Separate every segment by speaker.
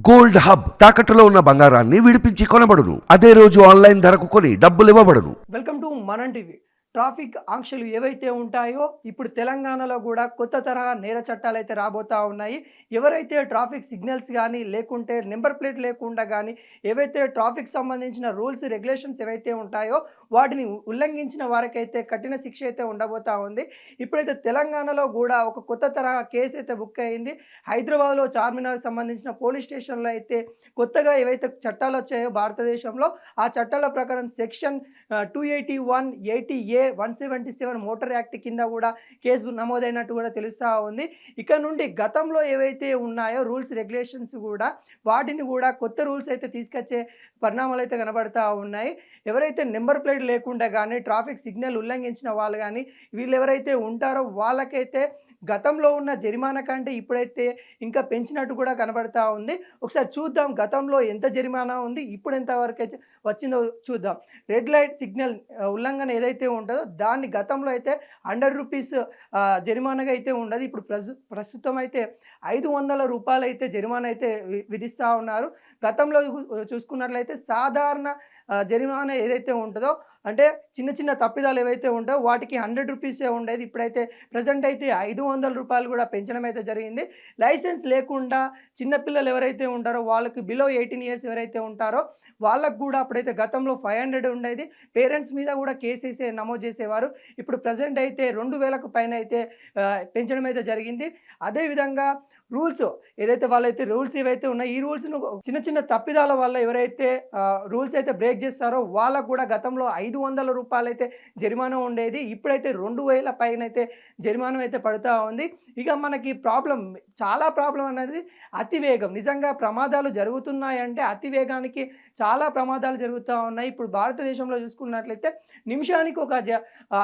Speaker 1: Gold hub తాకట్టులో ఉన్న బంగారాన్ని విడిపించి కొనబడును. అదే రోజు ఆన్లైన్ ధరకు కొని డబ్బులు ఇవ్వబడును.
Speaker 2: వెల్కమ్ టు మనం టీవీ. ట్రాఫిక్ ఆంక్షలు ఏవైతే ఉంటాయో ఇప్పుడు తెలంగాణలో కూడా కొత్త తరహా నేర చట్టాలు అయితే రాబోతా ఉన్నాయి. ఎవరైతే ట్రాఫిక్ సిగ్నల్స్ కానీ లేకుంటే నెంబర్ ప్లేట్ లేకుండా కానీ ఏవైతే ట్రాఫిక్ సంబంధించిన రూల్స్ రెగ్యులేషన్స్ ఏవైతే ఉంటాయో వాటిని ఉల్లంఘించిన వారికైతే కఠిన శిక్ష అయితే ఉండబోతా ఉంది. ఇప్పుడైతే తెలంగాణలో కూడా ఒక కొత్త తరహా కేసు అయితే బుక్ అయింది. హైదరాబాద్లో చార్మినార్ సంబంధించిన పోలీస్ స్టేషన్లో అయితే కొత్తగా ఏవైతే చట్టాలు వచ్చాయో భారతదేశంలో ఆ చట్టాల ప్రకారం సెక్షన్ 281, 80A, 177 మోటార్ యాక్ట్ కింద కూడా కేసు నమోదైనట్టు కూడా తెలుస్తూ ఉంది. ఇక నుండి గతంలో ఏవైతే ఉన్నాయో రూల్స్ రెగ్యులేషన్స్ కూడా వాటిని కూడా కొత్త రూల్స్ అయితే తీసుకొచ్చే పరిణామాలు అయితే కనబడతా ఉన్నాయి. ఎవరైతే నెంబర్ ప్లేట్ లేకుండా కానీ ట్రాఫిక్ సిగ్నల్ ఉల్లంఘించిన వాళ్ళు కానీ వీళ్ళు ఎవరైతే ఉంటారో వాళ్ళకైతే గతంలో ఉన్న జరిమానా కంటే ఇప్పుడైతే ఇంకా పెంచినట్టు కూడా కనబడతా ఉంది. ఒకసారి చూద్దాం గతంలో ఎంత జరిమానా ఉంది, ఇప్పుడు ఎంత వరకు అయితే వచ్చిందో చూద్దాం. రెడ్ లైట్ సిగ్నల్ ఉల్లంఘన ఏదైతే ఉంటుందో దాన్ని గతంలో అయితే రూ. 100 జరిమానాగా అయితే ఉండదు. ఇప్పుడు ప్రస్తుతం అయితే రూ. 500 అయితే జరిమానా అయితే విధిస్తూ ఉన్నారు. గతంలో చూసుకున్నట్లయితే సాధారణ జరిమానా ఏదైతే ఉంటుందో అంటే చిన్న చిన్న తప్పిదాలు ఏవైతే ఉంటాయో వాటికి రూ. 100 ఉండేది. ఇప్పుడైతే ప్రజెంట్ అయితే రూ. 500 కూడా పెంచడం అయితే జరిగింది. లైసెన్స్ లేకుండా చిన్నపిల్లలు ఎవరైతే ఉంటారో వాళ్ళకి బిలో 18 ఇయర్స్ ఎవరైతే ఉంటారో వాళ్ళకు కూడా అప్పుడైతే గతంలో 500 ఉండేది. పేరెంట్స్ మీద కూడా కేసెస్ నమోదు చేసేవారు. ఇప్పుడు ప్రజెంట్ అయితే 2000కు పైన అయితే పెంచడం అయితే జరిగింది. అదేవిధంగా రూల్స్ ఏదైతే వాళ్ళైతే రూల్స్ ఏవైతే ఉన్నాయో ఈ రూల్స్ను చిన్న చిన్న తప్పిదాల వల్ల ఎవరైతే రూల్స్ అయితే బ్రేక్ చేస్తారో వాళ్ళకు కూడా గతంలో రూ. 500 అయితే జరిమానా ఉండేది. ఇప్పుడైతే 2000 పైన అయితే జరిమానా అయితే పడుతూ ఉంది. ఇక మనకి చాలా ప్రాబ్లం అనేది అతివేగం. నిజంగా ప్రమాదాలు జరుగుతున్నాయంటే అతివేగానికి చాలా ప్రమాదాలు జరుగుతూ ఉన్నాయి. ఇప్పుడు భారతదేశంలో చూసుకున్నట్లయితే నిమిషానికి ఒక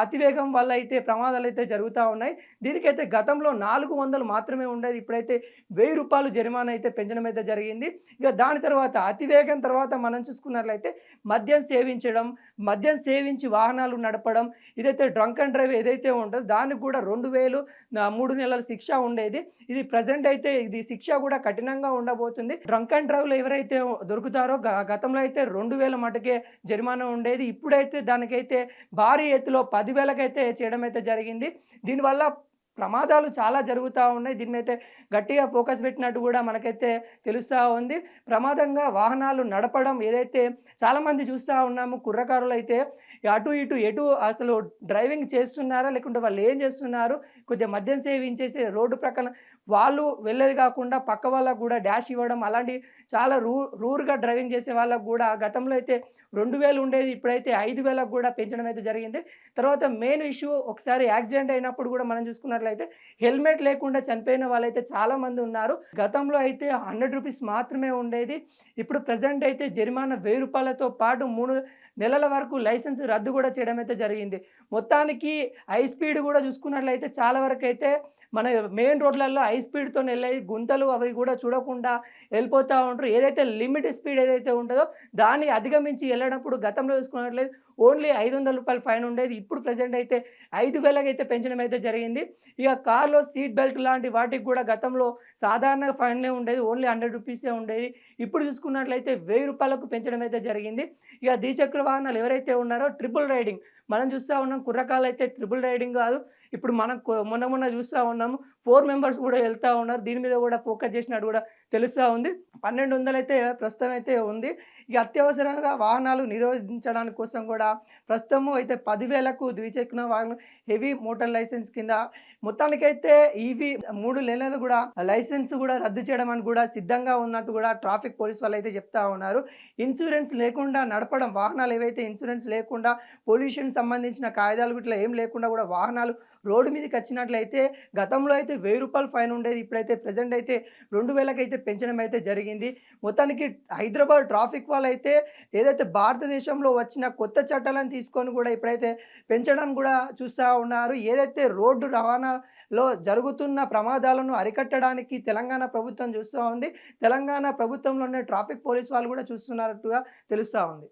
Speaker 2: అతివేగం వల్ల అయితే ప్రమాదాలు అయితే జరుగుతూ ఉన్నాయి. దీనికైతే గతంలో 400 మాత్రమే ఉండేది. ఇప్పుడైతే రూ. 1000 జరిమానా అయితే పెంచడం అయితే జరిగింది. ఇక దాని తర్వాత అతివేగం తర్వాత మనం చూసుకున్నట్లయితే మద్యం సేవించి వాహనాలు నడపడం, ఇదైతే డ్రంక్ అండ్ డ్రైవ్ ఏదైతే ఉంటుందో దానికి కూడా 2000 3 నెలల శిక్ష ఉండేది. ఇది ప్రజెంట్ అయితే ఇది శిక్ష కూడా కఠినంగా ఉండబోతుంది. డ్రంక్ అండ్ డ్రైవ్లో ఎవరైతే దొరుకుతారో గతంలో అయితే 2000 మటుకే జరిమానా ఉండేది. ఇప్పుడైతే దానికైతే భారీ ఎత్తులో 10,000కైతే చేయడం అయితే జరిగింది. దీనివల్ల ప్రమాదాలు చాలా జరుగుతూ ఉన్నాయి. దీని మీద గట్టిగా ఫోకస్ పెట్టినట్టు కూడా మనకైతే తెలుస్తూ ఉంది. ప్రమాదంగా వాహనాలు నడపడం ఏదైతే చాలామంది చూస్తూ ఉన్నాము. కుర్రకారులు అయితే అటు ఇటు ఎటు అసలు డ్రైవింగ్ చేస్తున్నారా లేకుంటే వాళ్ళు ఏం చేస్తున్నారు, కొద్దిగా మద్యం సేవించేసి రోడ్డు ప్రక్కన వాళ్ళు వెళ్ళేది కాకుండా పక్క వాళ్ళకు కూడా డాష్ ఇవ్వడం అలాంటి చాలా రూర్గా డ్రైవింగ్ చేసే వాళ్ళకు కూడా గతంలో అయితే 2000 ఉండేది. ఇప్పుడైతే 5000కు కూడా పెంచడం అయితే జరిగింది. తర్వాత మెయిన్ ఇష్యూ ఒకసారి యాక్సిడెంట్ అయినప్పుడు కూడా మనం చూసుకున్నట్లయితే హెల్మెట్ లేకుండా చనిపోయిన వాళ్ళైతే చాలామంది ఉన్నారు. గతంలో అయితే రూ. 100 మాత్రమే ఉండేది. ఇప్పుడు ప్రజెంట్ అయితే జరిమానా రూ. 1000తో పాటు 3 నెలల వరకు లైసెన్స్ రద్దు కూడా చేయడం అయితే జరిగింది. మొత్తానికి హై స్పీడ్ కూడా చూసుకున్నట్లయితే చాలా వరకు అయితే మన మెయిన్ రోడ్లలో హై స్పీడ్‌తో వెళ్ళే గుంతలు అవి కూడా చూడకుండా వెళ్ళిపోతూ ఉంటారు. ఏదైతే లిమిట్ స్పీడ్ ఏదైతే ఉంటుందో దాన్ని అధిగమించి వెళ్ళినప్పుడు గతంలో చూసుకున్నట్లయితే ఓన్లీ రూ. 500 ఫైన్ ఉండేది. ఇప్పుడు ప్రెజెంట్ అయితే 5000కి అయితే పెంచడం అయితే జరిగింది. ఇక కార్‌లో సీట్ బెల్ట్ లాంటి వాటికి కూడా గతంలో సాధారణ ఫైన్‌లే ఉండేది. ఓన్లీ రూ. 100 ఉండేది. ఇప్పుడు చూసుకున్నట్లయితే రూ. 1000కు పెంచడం అయితే జరిగింది. ఇక ద్విచక్ర వాహనాలు ఎవరైతే ఉన్నారో ట్రిపుల్ రైడింగ్ మనం చూస్తూ ఉన్నాం. కుర్రకారులు అయితే ట్రిపుల్ రైడింగ్ కాదు, ఇప్పుడు మనం మొన్న చూస్తూ ఉన్నాము 4 మెంబర్స్ కూడా వెళ్తూ ఉన్నారు. దీని మీద కూడా ఫోకస్ చేసినట్టు కూడా తెలుస్తూ ఉంది. 1200 అయితే ప్రస్తుతం అయితే ఉంది. ఇక అత్యవసరంగా వాహనాలు నిరోధించడానికి కోసం కూడా ప్రస్తుతము అయితే 10,000కు ద్విచక్ర వాహనం హెవీ మోటార్ లైసెన్స్ కింద మొత్తానికైతే ఇవి 3 నెలలు కూడా లైసెన్స్ కూడా రద్దు చేయడం అని కూడా సిద్ధంగా ఉన్నట్టు కూడా ట్రాఫిక్ పోలీస్ వాళ్ళు అయితే చెప్తా ఉన్నారు. ఇన్సూరెన్స్ లేకుండా నడపడం, వాహనాలు ఏవైతే ఇన్సూరెన్స్ లేకుండా పొల్యూషన్ సంబంధించిన కాయిదాలు ఇట్లా ఏం లేకుండా కూడా వాహనాలు రోడ్డు మీదకి వచ్చినట్లయితే గతంలో అయితే రూ. 1000 ఫైన్ ఉండేది. ఇప్పుడైతే ప్రెజెంట్ అయితే 2000కి అయితే పెంచడం అయితే జరిగింది. మొత్తానికి హైదరాబాద్ ట్రాఫిక్ వాళ్ళైతే ఏదైతే భారతదేశంలో వచ్చిన కొత్త చట్టాలను తీసుకొని కూడా ఇప్పుడైతే పెంచడం కూడా చూస్తూ ఉన్నారు. ఏదైతే రోడ్డు రవాణాలో జరుగుతున్న ప్రమాదాలను అరికట్టడానికి తెలంగాణ ప్రభుత్వం చూస్తూ ఉంది. తెలంగాణ ప్రభుత్వంలోనే ట్రాఫిక్ పోలీస్ వాళ్ళు కూడా చూస్తున్నట్టుగా తెలుస్తూ ఉంది.